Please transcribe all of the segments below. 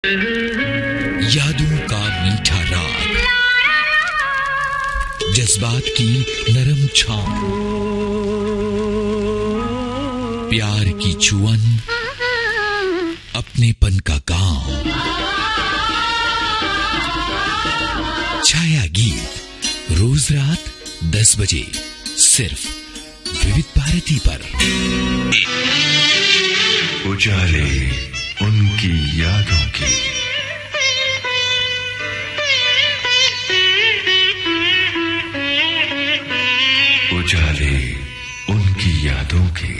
यादों का मीठा राग, जज्बात की नरम छाँव, प्यार की चुअन, अपनेपन का गांव। छाया गीत रोज रात 10 बजे सिर्फ विविध भारती पर। उजाले उनकी यादों की, उजाले उनकी यादों की।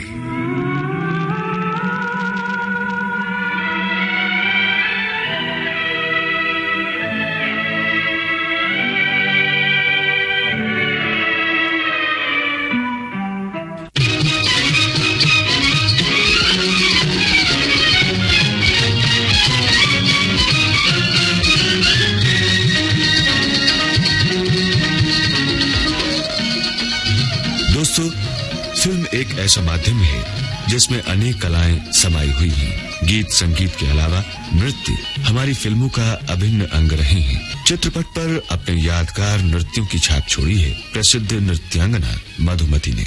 दोस्तों, फिल्म एक ऐसा माध्यम है जिसमें अनेक कलाएं समाई हुई हैं। गीत संगीत के अलावा नृत्य हमारी फिल्मों का अभिन्न अंग रहे हैं। चित्रपट पर अपने यादगार नृत्यों की छाप छोड़ी है प्रसिद्ध नृत्यांगना मधुमती ने।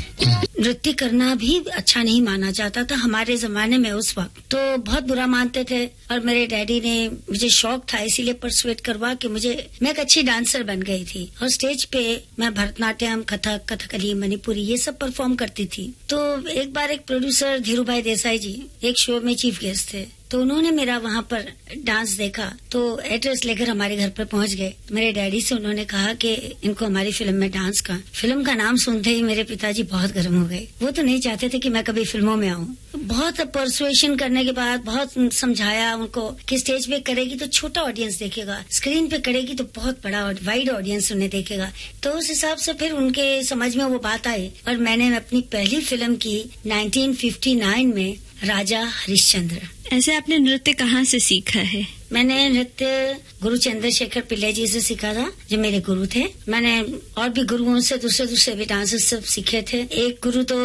नृत्य करना भी अच्छा नहीं माना जाता था हमारे जमाने में। उस वक्त तो बहुत बुरा मानते थे और मेरे डैडी ने मुझे शौक था, इसीलिए परसुएट करवा के मैं एक अच्छी डांसर बन गई थी। और स्टेज पे मैं भरतनाट्यम, कथक, कथकली, मणिपुरी ये सब परफॉर्म करती थी। तो एक बार एक प्रोड्यूसर धीरूभाई देसाई जी एक शो में चीफ गेस्ट थे, तो उन्होंने मेरा वहाँ पर डांस देखा तो एड्रेस लेकर हमारे घर पर पहुँच गए। मेरे डैडी से उन्होंने कहा कि इनको हमारी फिल्म में डांस का। फिल्म का नाम सुनते ही मेरे पिताजी बहुत गर्म हो गए। वो तो नहीं चाहते थे कि मैं कभी फिल्मों में आऊँ। बहुत परसुएशन करने के बाद बहुत समझाया उनको कि स्टेज पे करेगी तो छोटा ऑडियंस देखेगा, स्क्रीन पे करेगी तो बहुत बड़ा वाइड ऑडियंस उन्हें देखेगा। तो उस हिसाब से फिर उनके समझ में वो बात आई और मैंने अपनी पहली फिल्म की 1959 में राजा हरिश्चंद्र। ऐसे आपने नृत्य कहाँ से सीखा है? मैंने नृत्य गुरु चंद्रशेखर पिल्ले जी से सीखा था, जो मेरे गुरु थे। मैंने और भी गुरुओं से दूसरे भी डांसेस सब सीखे थे। एक गुरु तो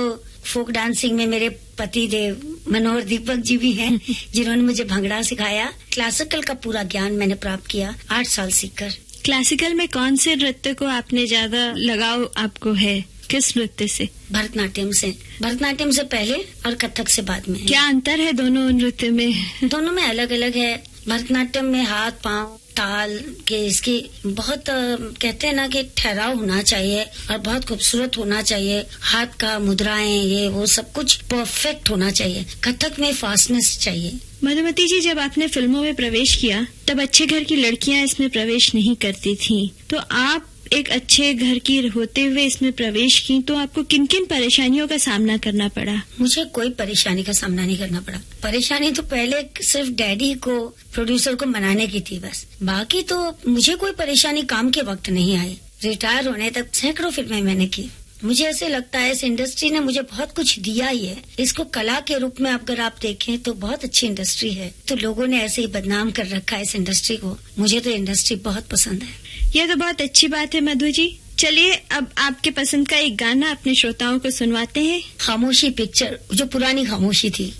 फोक डांसिंग में मेरे पति देव मनोहर दीपक जी भी हैं, जिन्होंने मुझे भंगड़ा सिखाया। क्लासिकल का पूरा ज्ञान मैंने प्राप्त किया 8 साल सीखकर। क्लासिकल में कौन से नृत्य को आपने ज्यादा लगाव आपको है? किस नृत्य से? भरतनाट्यम से। भरतनाट्यम से पहले और कथक से बाद में। क्या अंतर है दोनों नृत्य में? दोनों में अलग अलग है। भरतनाट्यम में हाथ, पांव, ताल के इसकी बहुत कहते हैं ना कि ठहराव होना चाहिए और बहुत खूबसूरत होना चाहिए। हाथ का मुद्राएं ये वो सब कुछ परफेक्ट होना चाहिए। कथक में फास्टनेस चाहिए। मधुमती जी, जब आपने फिल्मों में प्रवेश किया तब अच्छे घर की लड़कियां इसमें प्रवेश नहीं करती थीं, तो आप एक अच्छे घर की होते हुए इसमें प्रवेश की, तो आपको किन किन परेशानियों का सामना करना पड़ा? मुझे कोई परेशानी का सामना नहीं करना पड़ा। परेशानी तो पहले सिर्फ डैडी को, प्रोड्यूसर को मनाने की थी बस। बाकी तो मुझे कोई परेशानी काम के वक्त नहीं आई। रिटायर होने तक सैकड़ों फिल्में मैंने की। मुझे ऐसे लगता है इस इंडस्ट्री ने मुझे बहुत कुछ दिया ही है। इसको कला के रूप में अगर आप देखें तो बहुत अच्छी इंडस्ट्री है। तो लोगों ने ऐसे ही बदनाम कर रखा है इस इंडस्ट्री को। मुझे तो इंडस्ट्री बहुत पसंद है। यह तो बहुत अच्छी बात है मधु जी। चलिए अब आपके पसंद का एक गाना अपने श्रोताओं को सुनवाते हैं। खामोशी पिक्चर, जो पुरानी खामोशी थी,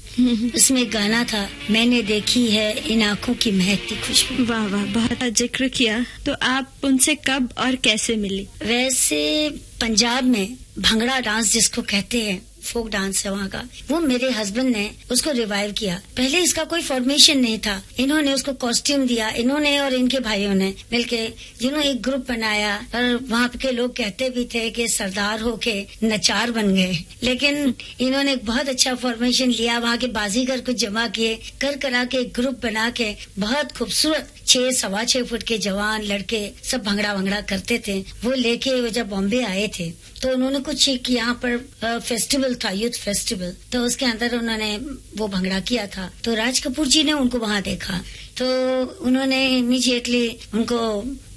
उसमें एक गाना था, मैंने देखी है इन आँखों की महकती खुशबू। वाह वाह, बहुत जिक्र किया। तो आप उनसे कब और कैसे मिली? वैसे पंजाब में भंगड़ा डांस जिसको कहते हैं, फोक डांस है वहाँ का, वो मेरे हस्बैंड ने उसको रिवाइव किया। पहले इसका कोई फॉर्मेशन नहीं था। इन्होंने उसको कॉस्ट्यूम दिया, इन्होंने और इनके भाइयों ने मिलके जिन्होंने एक ग्रुप बनाया। और वहाँ के लोग कहते भी थे कि सरदार होके नचार बन गए। लेकिन इन्होंने एक बहुत अच्छा फॉर्मेशन लिया, वहाँ के बाजीगर को जमा किए, कर करा के एक ग्रुप बना के बहुत खूबसूरत 6-6.25 फुट के जवान लड़के सब भंगड़ा वंगड़ा करते थे। वो लेके जब बॉम्बे आए थे तो उन्होंने कुछ यहाँ पर फेस्टिवल था, यूथ फेस्टिवल, तो उसके अंदर उन्होंने वो भंगड़ा किया था। तो राज कपूर जी ने उनको वहाँ देखा तो उन्होंने इमीडिएटली उनको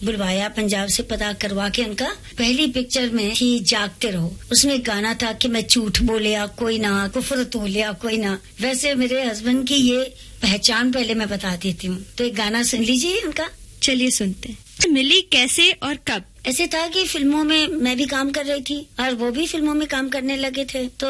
बुलवाया, पंजाब से पता करवा के। उनका पहली पिक्चर में थी जागते रहो। उसमें गाना था कि मैं झूठ बोलिया कोई ना, कुफर तोलिया कोई ना। वैसे मेरे हस्बैंड की ये पहचान पहले मैं बता देती हूँ, तो एक गाना सुन लीजिए उनका। चलिए सुनते हैं। मिली कैसे और कब? ऐसे था कि फिल्मों में मैं भी काम कर रही थी और वो भी फिल्मों में काम करने लगे थे। तो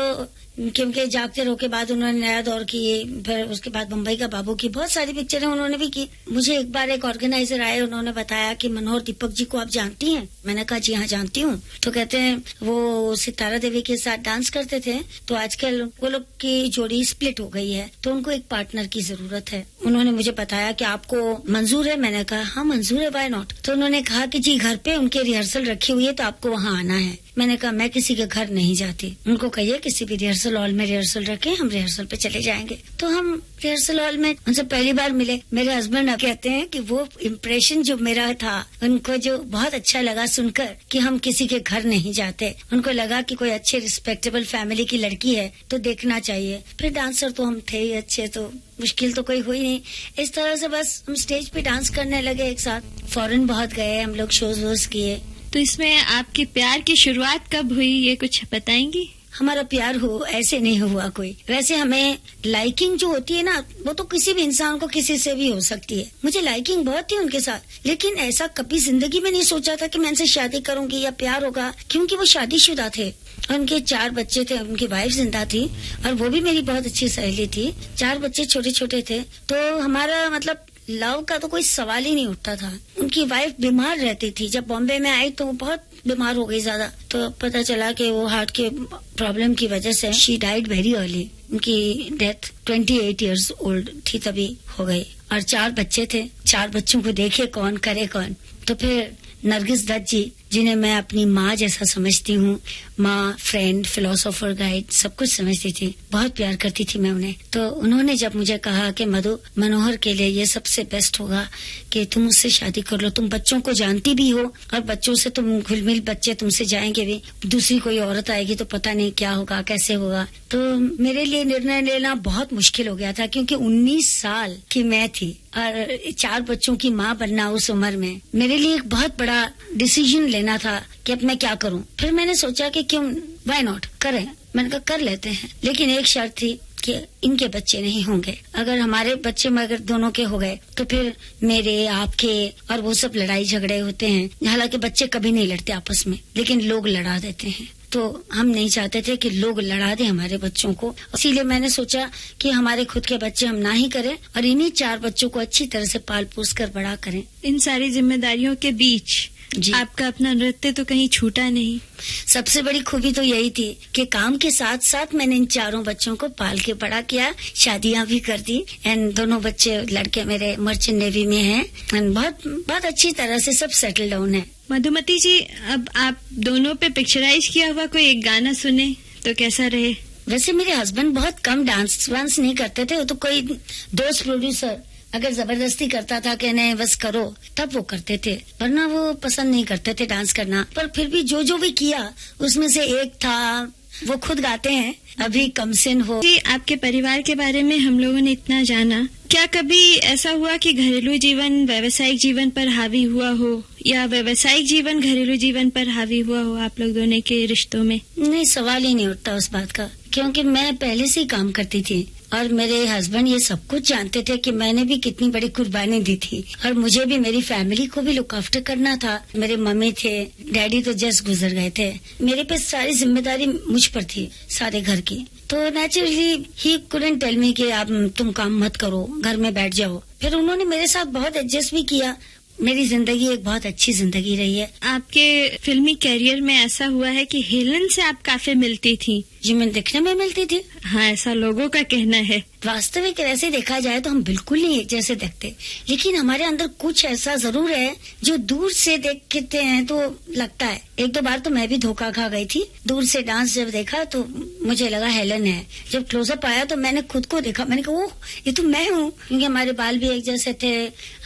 क्योंकि जागते रहो के बाद उन्होंने नया दौर की, फिर उसके बाद मुंबई का बाबू की, बहुत सारी पिक्चरें उन्होंने भी की। मुझे एक बार एक ऑर्गेनाइजर आए, उन्होंने बताया कि मनोहर दीपक जी को आप जानती हैं? मैंने कहा जी हाँ जानती हूँ। तो कहते हैं वो सितारा देवी के साथ डांस करते थे, तो आजकल वो लोग की जोड़ी स्प्लिट हो गई है, तो उनको एक पार्टनर की जरूरत है। उन्होंने मुझे बताया कि आपको मंजूर है? मैंने कहा हाँ मंजूर है, व्हाई नॉट। तो उन्होंने कहा कि जी घर पे उनके रिहर्सल रखी हुई है, तो आपको वहाँ आना है। मैंने कहा मैं किसी के घर नहीं जाती, उनको कहिए किसी भी रिहर्सल हॉल में रिहर्सल रखें, हम रिहर्सल पे चले जाएंगे। तो हम रिहर्सल हॉल में उनसे पहली बार मिले। मेरे हस्बैंड अब कहते हैं कि वो इम्प्रेशन जो मेरा था, उनको जो बहुत अच्छा लगा सुनकर कि हम किसी के घर नहीं जाते। उनको लगा कि कोई अच्छे रिस्पेक्टेबल फैमिली की लड़की है तो देखना चाहिए। फिर डांसर तो हम थे ही अच्छे, तो मुश्किल तो कोई हुई नहीं। इस तरह से बस हम स्टेज पे डांस करने लगे एक साथ। फॉरेन बहुत गए हम लोग, शोज वोज किए। तो इसमें आपके प्यार की शुरुआत कब हुई, ये कुछ बताएंगी? हमारा प्यार हो ऐसे नहीं हुआ कोई। वैसे हमें लाइकिंग जो होती है ना, वो तो किसी भी इंसान को किसी से भी हो सकती है। मुझे लाइकिंग बहुत थी उनके साथ, लेकिन ऐसा कभी जिंदगी में नहीं सोचा था कि मैं इनसे शादी करूंगी या प्यार होगा, क्योंकि वो शादीशुदा थे। उनके 4 बच्चे थे, उनकी वाइफ जिंदा थी और वो भी मेरी बहुत अच्छी सहेली थी। 4 बच्चे छोटे छोटे थे, तो हमारा मतलब लव का तो कोई सवाल ही नहीं उठता था। उनकी वाइफ बीमार रहती थी। जब बॉम्बे में आई तो वो बहुत बीमार हो गई ज्यादा, तो पता चला कि वो हार्ट के प्रॉब्लम की वजह से शी डाइड वेरी अर्ली। उनकी डेथ 28 इयर्स ओल्ड थी तभी हो गई। और 4 बच्चे थे, 4 बच्चों को देखे कौन करे कौन। तो फिर नरगिस दत्त जी, जिन्हें मैं अपनी माँ जैसा समझती हूँ, माँ, फ्रेंड, फिलोसोफर, गाइड, सब कुछ समझती थी। बहुत प्यार करती थी मैं उन्हें। तो उन्होंने जब मुझे कहा कि मधु, मनोहर के लिए ये सबसे बेस्ट होगा कि तुम उससे शादी कर लो, तुम बच्चों को जानती भी हो और बच्चों से तुम घुल मिल, बच्चे तुमसे जाएंगे भी, दूसरी कोई औरत आएगी तो पता नहीं क्या होगा, कैसे होगा। तो मेरे लिए निर्णय लेना बहुत मुश्किल हो गया था, क्योंकि 19 साल की मैं थी और 4 बच्चों की माँ बनना उस उम्र में मेरे लिए एक बहुत बड़ा डिसीजन लेना था कि अब मैं क्या करूं। फिर मैंने सोचा कि क्यों, व्हाई नॉट, करें। मैंने कहा कर लेते हैं, लेकिन एक शर्त थी कि इनके बच्चे नहीं होंगे। अगर हमारे बच्चे में अगर दोनों के हो गए तो फिर मेरे, आपके और वो सब लड़ाई झगड़े होते हैं। हालांकि बच्चे कभी नहीं लड़ते आपस में, लेकिन लोग लड़ा देते हैं। तो हम नहीं चाहते थे कि लोग लड़ा दें हमारे बच्चों को। इसीलिए मैंने सोचा कि हमारे खुद के बच्चे हम ना ही करें और इन्हीं 4 बच्चों को अच्छी तरह से पाल पोस कर बड़ा करें। इन सारी जिम्मेदारियों के बीच जी। आपका अपना नृत्य तो कहीं छूटा नहीं। सबसे बड़ी खूबी तो यही थी कि काम के साथ साथ मैंने इन 4 बच्चों को पाल के बड़ा किया, शादियां भी कर दी। एंड दोनों बच्चे, लड़के मेरे मर्चेंट नेवी में हैं एंड बहुत अच्छी तरह से सब सेटल डाउन है। मधुमती जी, अब आप दोनों पे पिक्चराइज किया हुआ कोई एक गाना सुने तो कैसा रहे? वैसे मेरे हस्बैंड बहुत कम डांस वांस नहीं करते थे, वो तो कोई दोस्त प्रोड्यूसर अगर जबरदस्ती करता था कि नहीं बस करो, तब वो करते थे, वरना वो पसंद नहीं करते थे डांस करना। पर फिर भी जो भी किया उसमें से एक था, वो खुद गाते हैं, अभी कमसिन हो। जी, आपके परिवार के बारे में हम लोगों ने इतना जाना, क्या कभी ऐसा हुआ कि घरेलू जीवन व्यावसायिक जीवन पर हावी हुआ हो या व्यावसायिक जीवन घरेलू जीवन पर हावी हुआ हो आप लोग दोनों के रिश्तों में? नहीं, सवाल ही नहीं उठता उस बात का, क्योंकि मैं पहले से ही काम करती थी और मेरे हस्बैंड ये सब कुछ जानते थे कि मैंने भी कितनी बड़ी कुर्बानी दी थी और मुझे भी मेरी फैमिली को भी लुक आफ्टर करना था। मेरे मम्मी थे, डैडी तो जस्ट गुजर गए थे, मेरे पे सारी जिम्मेदारी मुझ पर थी सारे घर की। तो नेचुरली ही कुडंट टेल मी कि आप तुम काम मत करो, घर में बैठ जाओ। फिर उन्होंने मेरे साथ बहुत एडजस्ट भी किया। मेरी जिंदगी एक बहुत अच्छी जिंदगी रही है। आपके फिल्मी कैरियर में ऐसा हुआ है कि हेलन से आप काफी मिलती थी? जी, मैं दिखने में मिलती थी। हाँ, ऐसा लोगों का कहना है। वास्तविक वैसे देखा जाए तो हम बिल्कुल नहीं एक जैसे दिखते, लेकिन हमारे अंदर कुछ ऐसा जरूर है जो दूर से देखते हैं तो लगता है। 1-2 बार तो मैं भी धोखा खा गई थी। दूर से डांस जब देखा तो मुझे लगा हेलन है, जब क्लोजअप आया तो मैंने खुद को देखा, मैंने कहा ओह ये तो मैं हूँ, क्योंकि हमारे बाल भी एक जैसे थे,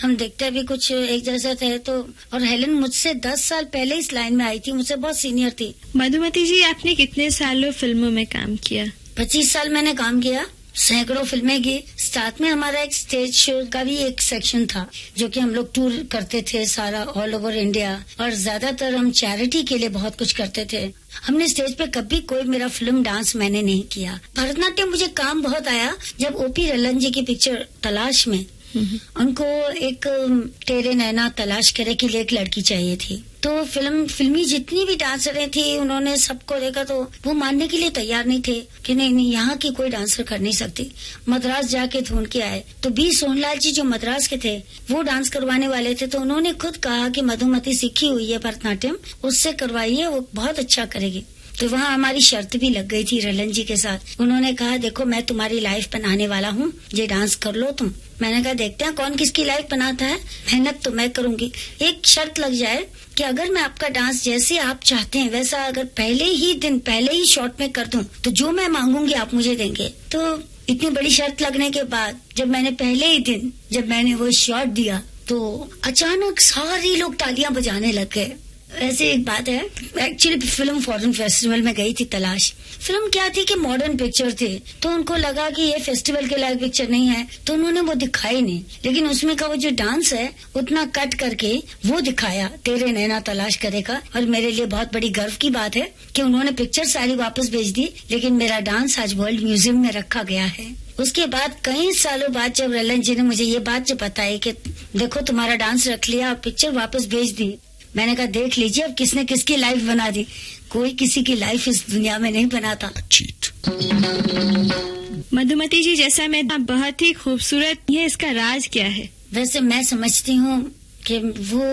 हम देखते भी कुछ एक जैसे थे। तो और हेलन मुझसे 10 साल पहले इस लाइन में आई थी, मुझसे बहुत सीनियर थी। मधुमती जी, आपने कितने सालों फिल्मों में काम किया? 25 साल मैंने काम किया, सैकड़ों फिल्में की। साथ में हमारा एक स्टेज शो का भी एक सेक्शन था, जो कि हम लोग टूर करते थे सारा ऑल ओवर इंडिया, और ज्यादातर हम चैरिटी के लिए बहुत कुछ करते थे। हमने स्टेज पे कभी कोई मेरा फिल्म डांस मैंने नहीं किया। भरतनाट्यम मुझे काम बहुत आया जब ओपी रलन जी की पिक्चर तलाश में उनको एक तेरे नैना तलाश करे के लिए एक लड़की चाहिए थी। तो फिल्मी जितनी भी डांसरें थी उन्होंने सबको देखा तो वो मानने के लिए तैयार नहीं थे कि नहीं यहाँ की कोई डांसर कर नहीं सकती। मद्रास जाके ढूंढ के आए तो बी सोनलाल जी जो मद्रास के थे वो डांस करवाने वाले थे, तो उन्होंने खुद कहा कि मधुमती सीखी हुई है भरतनाट्यम, उससे करवाइए, वो बहुत अच्छा करेगी। तो वहाँ हमारी शर्त भी लग गई थी रलन जी के साथ। उन्होंने कहा देखो मैं तुम्हारी लाइफ बनाने वाला हूँ, ये डांस कर लो तुम। मैंने कहा देखते हैं कौन किसकी लाइफ बनाता है, मेहनत तो मैं करूंगी। एक शर्त लग जाए कि अगर मैं आपका डांस जैसे आप चाहते हैं वैसा अगर पहले ही शॉट में कर दूं तो जो मैं मांगूंगी आप मुझे देंगे। तो इतनी बड़ी शर्त लगने के बाद जब मैंने पहले ही दिन जब मैंने वो शॉट दिया तो अचानक सारे लोग तालियां बजाने लग गए। ऐसे एक बात है, एक्चुअली फिल्म फॉरेन फेस्टिवल में गई थी तलाश। फिल्म क्या थी कि मॉडर्न पिक्चर थे, तो उनको लगा कि ये फेस्टिवल के लायक पिक्चर नहीं है, तो उन्होंने वो दिखाई नहीं। लेकिन उसमें का वो जो डांस है उतना कट करके वो दिखाया तेरे नैना तलाश करेगा। और मेरे लिए बहुत बड़ी गर्व की बात है कि उन्होंने पिक्चर सारी वापस भेज दी, लेकिन मेरा डांस आज वर्ल्ड म्यूजियम में रखा गया है। उसके बाद कई सालों बाद जब रलन जी ने मुझे ये बात जो बताई कि देखो तुम्हारा डांस रख लिया, पिक्चर वापस भेज दी, मैंने कहा देख लीजिए अब किसने किसकी लाइफ बना दी। कोई किसी की लाइफ इस दुनिया में नहीं बनाता। चीट। मधुमती जी जैसा मैं बहुत ही खूबसूरत, ये इसका राज क्या है? वैसे मैं समझती हूँ कि वो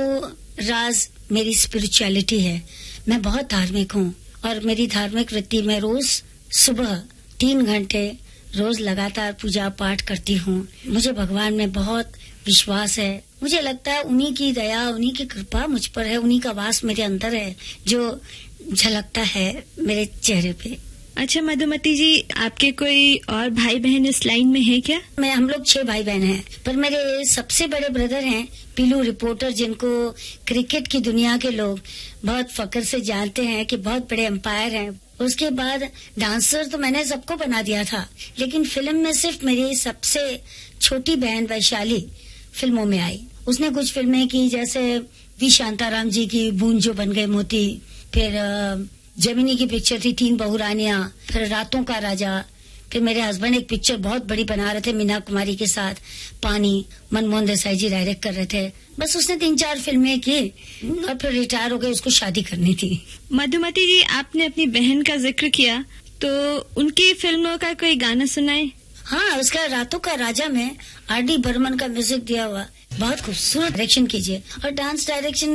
राज मेरी स्पिरिचुअलिटी है। मैं बहुत धार्मिक हूँ और मेरी धार्मिक वृत्ति में रोज सुबह 3 घंटे रोज लगातार पूजा पाठ करती हूँ। मुझे भगवान में बहुत विश्वास है। मुझे लगता है उन्हीं की दया, उन्हीं की कृपा मुझ पर है, उन्हीं का वास मेरे अंदर है जो झलकता है मेरे चेहरे पे। अच्छा मधुमती जी, आपके कोई और भाई बहन इस लाइन में है क्या? हम लोग 6 भाई बहन हैं, पर मेरे सबसे बड़े ब्रदर हैं पीलू रिपोर्टर, जिनको क्रिकेट की दुनिया के लोग बहुत फक्र से जानते हैं कि बहुत बड़े एम्पायर हैं। उसके बाद डांसर तो मैंने सबको बना दिया था, लेकिन फिल्म में सिर्फ मेरी सबसे छोटी बहन वैशाली फिल्मों में आई। उसने कुछ फिल्में की, जैसे वी शांताराम जी की बूंद जो बन गए मोती, फिर जेमिनी की पिक्चर थी 3 बहुरानियां, फिर रातों का राजा, फिर मेरे हस्बैंड एक पिक्चर बहुत बड़ी बना रहे थे मीना कुमारी के साथ, पानी, मनमोहन देसाई जी डायरेक्ट कर रहे थे। बस उसने 3-4 फिल्में की और फिर रिटायर हो गए, उसको शादी करनी थी। मधुमती जी, आपने अपनी बहन का जिक्र किया, तो उनकी फिल्मों का कोई गाना सुनाए? हाँ, उसका रातों का राजा में R.D. बर्मन का म्यूजिक दिया हुआ, बहुत खूबसूरत डायरेक्शन कीजिए। और डांस डायरेक्शन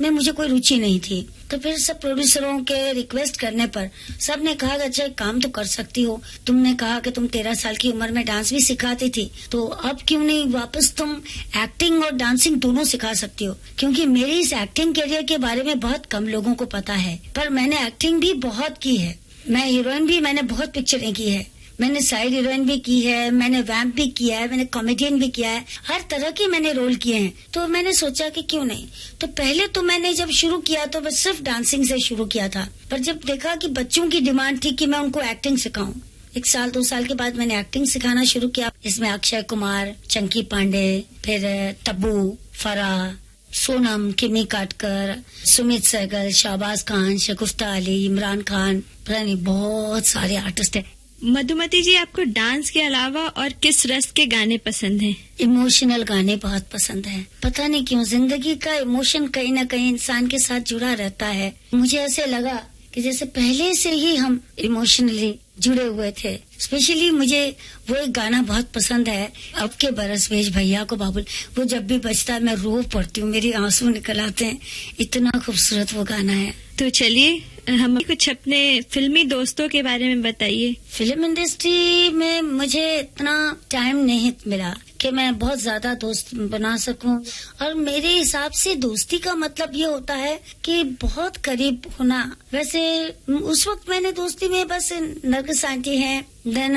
में मुझे कोई रुचि नहीं थी, तो फिर सब प्रोड्यूसरों के रिक्वेस्ट करने पर सब ने कहा अच्छा एक काम तो कर सकती हो, तुमने कहा कि तुम 13 साल की उम्र में डांस भी सिखाती थी, तो अब क्यों नहीं वापस तुम एक्टिंग और डांसिंग दोनों सिखा सकती हो। क्योंकि मेरी इस एक्टिंग करियर के बारे में बहुत कम लोगों को पता है, पर मैंने एक्टिंग भी बहुत की है। मैं हीरोइन भी, मैंने बहुत पिक्चरें की है, मैंने साइड हीरोइन भी की है, मैंने वैम्प भी किया है, मैंने कॉमेडियन भी किया है, हर तरह के मैंने रोल किए हैं। तो मैंने सोचा कि क्यों नहीं। तो पहले तो मैंने जब शुरू किया तो बस सिर्फ डांसिंग से शुरू किया था, पर जब देखा कि बच्चों की डिमांड थी कि मैं उनको एक्टिंग सिखाऊं, 1 साल 2 साल के बाद मैंने एक्टिंग सिखाना शुरू किया। इसमें अक्षय कुमार, चंकी पांडे, फिर तब्बू, फराह, सोनम, किमी काटकर, सुमित सहगल, शाहबाज खान, शगुफ्ता अली, इमरान खान, पता नहीं बहुत सारे आर्टिस्ट हैं। मधुमती जी, आपको डांस के अलावा और किस रस के गाने पसंद हैं? इमोशनल गाने बहुत पसंद हैं। पता नहीं क्यों जिंदगी का इमोशन कहीं न कहीं इंसान के साथ जुड़ा रहता है। मुझे ऐसे लगा कि जैसे पहले से ही हम इमोशनली जुड़े हुए थे। स्पेशली मुझे वो एक गाना बहुत पसंद है, अब के बरस भेज भैया को बाबुल। वो जब भी बजता है मैं रो पड़ती हूँ, मेरी आंसू निकल आते हैं, इतना खूबसूरत वो गाना है। तो चलिए हम कुछ अपने फिल्मी दोस्तों के बारे में बताइए। फिल्म इंडस्ट्री में मुझे इतना टाइम नहीं मिला कि मैं बहुत ज्यादा दोस्त बना सकूं, और मेरे हिसाब से दोस्ती का मतलब ये होता है कि बहुत करीब होना। वैसे उस वक्त मैंने दोस्ती में बस नरगिस आंटी हैं, देन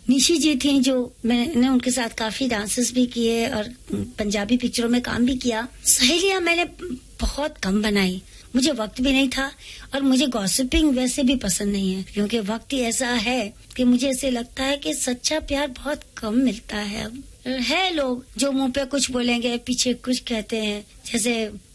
निशी जी थी, जो मैंने उनके साथ काफी डांसेस भी किए और पंजाबी पिक्चरों में काम भी किया। सहेलियां मैंने बहुत कम बनाई, मुझे वक्त भी नहीं था, और मुझे गॉसिपिंग वैसे भी पसंद नहीं है, क्योंकि वक्त ही ऐसा है कि मुझे ऐसे लगता है कि सच्चा प्यार बहुत कम मिलता है। अब है लोग जो मुंह पे कुछ बोलेंगे, पीछे कुछ कहते हैं। जैसे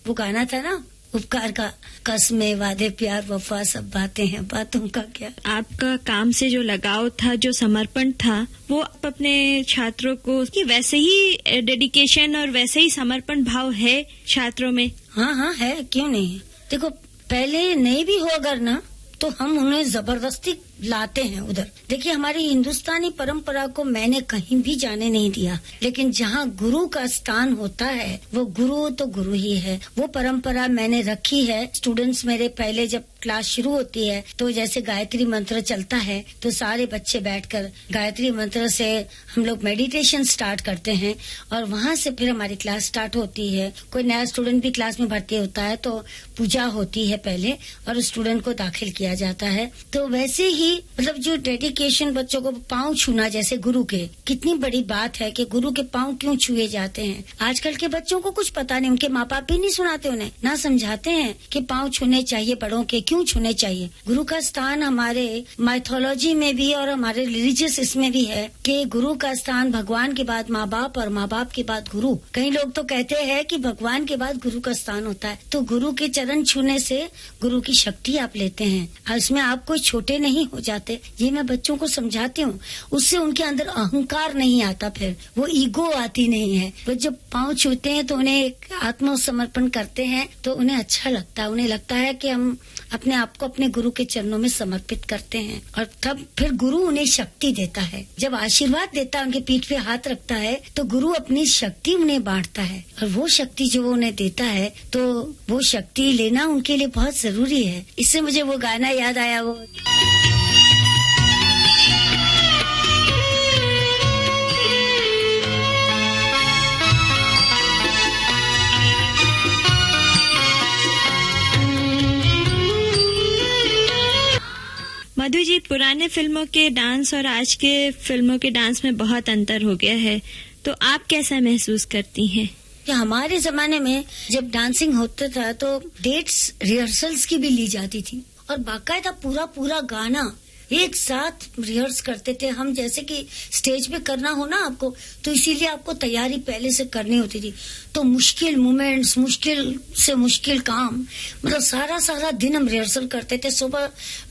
वो गाना था ना, उपकार का कसमें, वादे, प्यार, वफा सब बातें हैं, बातों का क्या। आपका काम से जो लगाव था, जो समर्पण था, वो आप अपने छात्रों को कि वैसे ही डेडिकेशन और वैसे ही समर्पण भाव है छात्रों में? हाँ है, क्यों नहीं। देखो, पहले नहीं भी हो अगर ना, तो हम उन्हें जबरदस्ती लाते हैं उधर। देखिए, हमारी हिंदुस्तानी परंपरा को मैंने कहीं भी जाने नहीं दिया, लेकिन जहाँ गुरु का स्थान होता है वो गुरु तो गुरु ही है। वो परंपरा मैंने रखी है। स्टूडेंट्स मेरे पहले जब क्लास शुरू होती है तो जैसे गायत्री मंत्र चलता है तो सारे बच्चे बैठकर गायत्री मंत्र से हम लोग मेडिटेशन स्टार्ट करते हैं और वहाँ से फिर हमारी क्लास स्टार्ट होती है। कोई नया स्टूडेंट भी क्लास में भर्ती होता है तो पूजा होती है पहले और स्टूडेंट को दाखिल किया जाता है। तो वैसे ही मतलब जो डेडिकेशन, बच्चों को पाँव छूना जैसे गुरु के, कितनी बड़ी बात है कि गुरु के पाँव क्यों छुए जाते हैं। आजकल के बच्चों को कुछ पता नहीं, उनके माँ बाप भी नहीं सुनाते उन्हें, ना समझाते हैं कि पाँव छूने चाहिए बड़ों के, क्यों छूने चाहिए। गुरु का स्थान हमारे माइथोलॉजी में भी और हमारे रिलीजियस इसमें भी है कि गुरु का स्थान भगवान के बाद माँ बाप और माँ बाप के बाद गुरु। कई लोग तो कहते हैं कि भगवान के बाद गुरु का स्थान होता है। तो गुरु के चरण छूने से गुरु की शक्ति आप लेते हैं और इसमें आप कोई छोटे नहीं हो जाते। ये मैं बच्चों को समझाती हूँ, उससे उनके अंदर अहंकार नहीं आता, फिर वो ईगो आती नहीं है। वो जब पाँव छूते हैं तो उन्हें एक आत्मसमर्पण करते हैं तो उन्हें अच्छा लगता है। उन्हें लगता है कि हम अपने आप को अपने गुरु के चरणों में समर्पित करते हैं और तब फिर गुरु उन्हें शक्ति देता है। जब आशीर्वाद देता है, उनके पीठ पे हाथ रखता है तो गुरु अपनी शक्ति उन्हें बांटता है और वो शक्ति जो वो उन्हें देता है तो वो शक्ति लेना उनके लिए बहुत जरूरी है। इससे मुझे वो गाना याद आया, वो मधु जी, पुराने फिल्मों के डांस और आज के फिल्मों के डांस में बहुत अंतर हो गया है, तो आप कैसा महसूस करती हैं? कि हमारे जमाने में जब डांसिंग होता था तो डेट्स रिहर्सल्स की भी ली जाती थी और बाकायदा पूरा गाना एक साथ रिहर्स करते थे हम। जैसे कि स्टेज पे करना हो ना आपको, तो इसीलिए आपको तैयारी पहले से करनी होती थी। तो मुश्किल मोमेंट्स, मुश्किल से मुश्किल काम, मतलब सारा दिन हम रिहर्सल करते थे। सुबह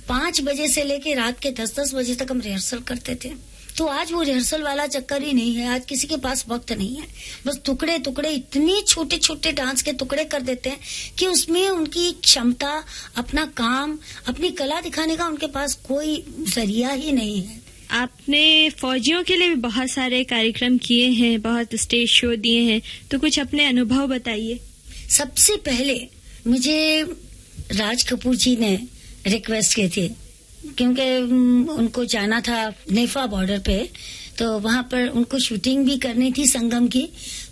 5 बजे से लेके रात के 10-10 बजे तक हम रिहर्सल करते थे। तो आज वो रिहर्सल वाला चक्कर ही नहीं है। आज किसी के पास वक्त नहीं है, बस टुकड़े इतने छोटे डांस के टुकड़े कर देते हैं कि उसमें उनकी क्षमता, अपना काम, अपनी कला दिखाने का उनके पास कोई जरिया ही नहीं है। आपने फौजियों के लिए भी बहुत सारे कार्यक्रम किए हैं, बहुत स्टेज शो दिए हैं, तो कुछ अपने अनुभव बताइए। सबसे पहले मुझे राज कपूर जी ने रिक्वेस्ट की थी क्योंकि उनको जाना था नेफा बॉर्डर पे, तो वहाँ पर उनको शूटिंग भी करनी थी संगम की।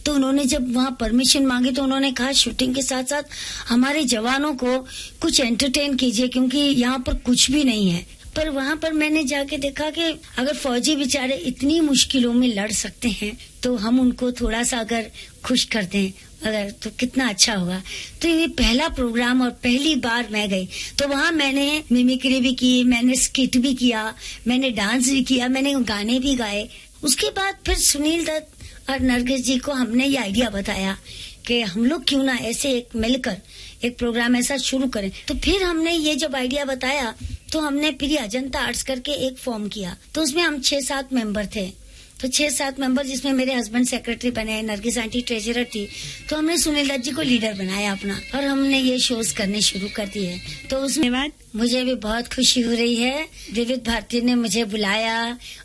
तो उन्होंने जब वहाँ परमिशन मांगी तो उन्होंने कहा शूटिंग के साथ साथ हमारे जवानों को कुछ एंटरटेन कीजिए क्योंकि यहाँ पर कुछ भी नहीं है। पर वहाँ पर मैंने जाके देखा कि अगर फौजी बेचारे इतनी मुश्किलों में लड़ सकते हैं तो हम उनको थोड़ा सा अगर खुश कर दें अगर, तो कितना अच्छा होगा। तो ये पहला प्रोग्राम और पहली बार मैं गई तो वहाँ मैंने मिमिक्री भी की, मैंने स्किट भी किया, मैंने डांस भी किया, मैंने गाने भी गाए। उसके बाद फिर सुनील दत्त और नरगिस जी को हमने ये आइडिया बताया कि हम लोग क्यों ना ऐसे एक मिलकर एक प्रोग्राम ऐसा शुरू करें। तो फिर हमने ये जब आइडिया बताया तो हमने फिर अजंता आर्ट्स करके एक फॉर्म किया। तो उसमें हम 6-7 मेंबर थे। तो 6-7 मेंबर जिसमें मेरे हस्बैंड सेक्रेटरी बने, नरगिस आंटी ट्रेजरर थी। तो हमने सुनील दत्त जी को लीडर बनाया अपना और हमने ये शोज करने शुरू कर दिए। तो उसमें बाद मुझे भी बहुत खुशी हो रही है। विविध भारती ने मुझे बुलाया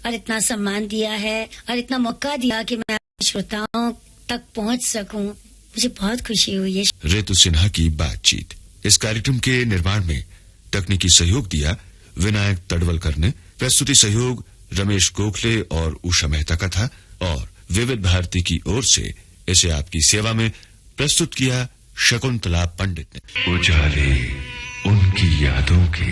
और इतना सम्मान दिया है और इतना मौका दिया कि मैं श्रोताओं तक पहुंच सकूं। मुझे बहुत खुशी हुई है। रितु सिन्हा की बातचीत। इस कार्यक्रम के निर्माण में तकनीकी सहयोग दिया विनायक तडवलकर ने। प्रस्तुति सहयोग रमेश गोखले और उषा मेहता का था और विविध भारती की ओर से इसे आपकी सेवा में प्रस्तुत किया शकुंतला पंडित ने। उजाले उनकी यादों के।